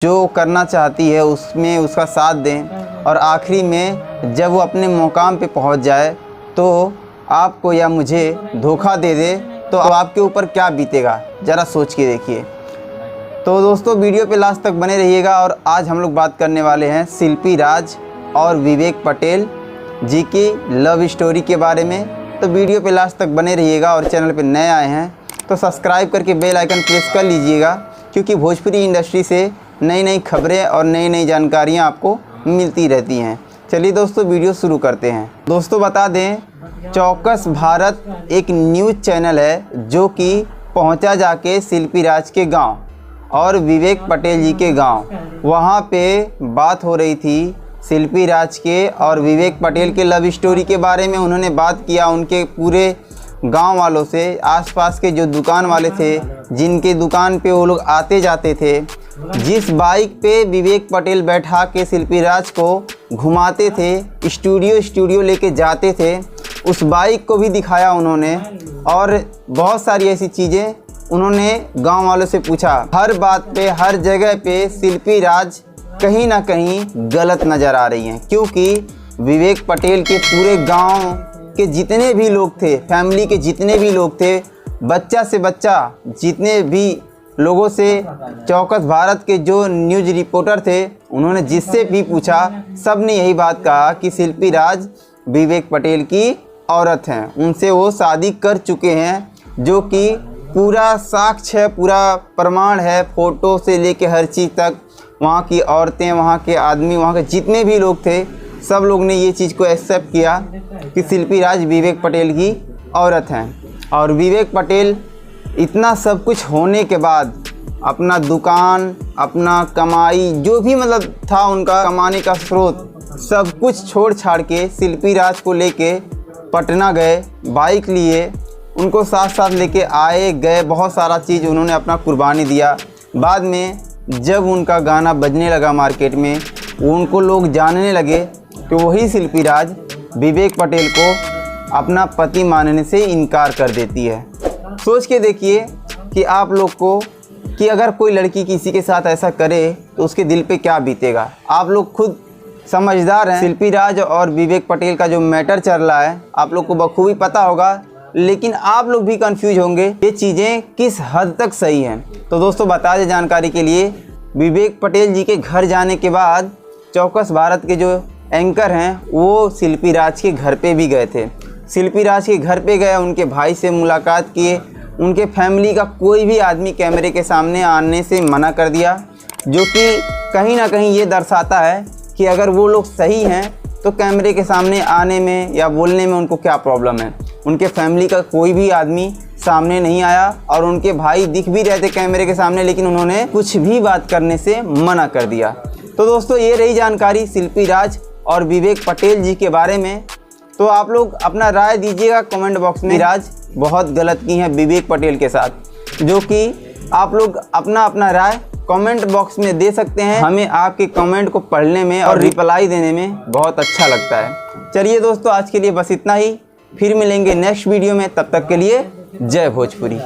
जो करना चाहती है उसमें उसका साथ दें और आखिरी में जब वो अपने मुकाम पे पहुंच जाए तो आपको या मुझे धोखा दे दे तो आपके ऊपर क्या बीतेगा, ज़रा सोच के देखिए। तो दोस्तों वीडियो पे लास्ट तक बने रहिएगा। और आज हम लोग बात करने वाले हैं शिल्पी राज और विवेक पटेल जी की लव स्टोरी के बारे में। तो वीडियो पे लास्ट तक बने रहिएगा और चैनल पे नए आए हैं तो सब्सक्राइब करके बेल आइकन प्रेस कर लीजिएगा, क्योंकि भोजपुरी इंडस्ट्री से नई नई खबरें और नई नई जानकारियाँ आपको मिलती रहती हैं। चलिए दोस्तों वीडियो शुरू करते हैं। दोस्तों बता दें, चौकस भारत एक न्यूज़ चैनल है जो कि पहुंचा जाके शिल्पी राज के गांव और विवेक पटेल जी के गांव। वहां पे बात हो रही थी शिल्पी राज के और विवेक पटेल के लव स्टोरी के बारे में। उन्होंने बात किया उनके पूरे गांव वालों से, आसपास के जो दुकान वाले थे जिनके दुकान पे वो लोग आते जाते थे। जिस बाइक पे विवेक पटेल बैठा के शिल्पी राज को घुमाते थे, स्टूडियो लेके जाते थे, उस बाइक को भी दिखाया उन्होंने। और बहुत सारी ऐसी चीज़ें उन्होंने गांव वालों से पूछा। हर बात पे, हर जगह पे शिल्पी राज कहीं ना कहीं गलत नज़र आ रही हैं, क्योंकि विवेक पटेल के पूरे गांव के जितने भी लोग थे, फैमिली के जितने भी लोग थे, बच्चा से बच्चा जितने भी लोगों से, चौकस भारत के जो न्यूज़ रिपोर्टर थे, उन्होंने जिससे भी पूछा सब ने यही बात कहा कि शिल्पी राज विवेक पटेल की औरत हैं, उनसे वो शादी कर चुके हैं, जो कि पूरा साक्ष्य है, पूरा प्रमाण है, फ़ोटो से लेके हर चीज़ तक। वहाँ की औरतें, वहाँ के आदमी, वहाँ के जितने भी लोग थे, सब लोग ने ये चीज़ को एक्सेप्ट किया कि शिल्पी राज विवेक पटेल की औरत हैं। और विवेक पटेल इतना सब कुछ होने के बाद अपना दुकान, अपना कमाई, जो भी मतलब था उनका कमाने का स्रोत, सब कुछ छोड़ छाड़ के शिल्पी राज को लेके पटना गए, बाइक लिए, उनको साथ साथ लेके आए गए, बहुत सारा चीज़ उन्होंने अपना कुर्बानी दिया। बाद में जब उनका गाना बजने लगा मार्केट में, उनको लोग जानने लगे, तो वही शिल्पी राज विवेक पटेल को अपना पति मानने से इनकार कर देती है। सोच के देखिए कि आप लोग को कि अगर कोई लड़की किसी के साथ ऐसा करे तो उसके दिल पे क्या बीतेगा। आप लोग खुद समझदार हैं। शिल्पी राज और विवेक पटेल का जो मैटर चल रहा है आप लोग को बखूबी पता होगा, लेकिन आप लोग भी कंफ्यूज होंगे ये चीज़ें किस हद तक सही हैं। तो दोस्तों बता दें जानकारी के लिए, विवेक पटेल जी के घर जाने के बाद चौकस भारत के जो एंकर हैं वो शिल्पी राज के घर पे भी गए थे। शिल्पी राज के घर पे गए, उनके भाई से मुलाकात किए। उनके फैमिली का कोई भी आदमी कैमरे के सामने आने से मना कर दिया, जो कि कहीं ना कहीं ये दर्शाता है कि अगर वो लोग सही हैं तो कैमरे के सामने आने में या बोलने में उनको क्या प्रॉब्लम है। उनके फैमिली का कोई भी आदमी सामने नहीं आया और उनके भाई दिख भी रहे थे कैमरे के सामने, लेकिन उन्होंने कुछ भी बात करने से मना कर दिया। तो दोस्तों ये रही जानकारी शिल्पी राज और विवेक पटेल जी के बारे में। तो आप लोग अपना राय दीजिएगा कमेंट बॉक्स में। राज बहुत गलत की हैं विवेक पटेल के साथ, जो कि आप लोग अपना अपना राय कमेंट बॉक्स में दे सकते हैं। हमें आपके कमेंट को पढ़ने में और रिप्लाई देने में बहुत अच्छा लगता है। चलिए दोस्तों आज के लिए बस इतना ही, फिर मिलेंगे नेक्स्ट वीडियो में। तब तक के लिए जय भोजपुरी।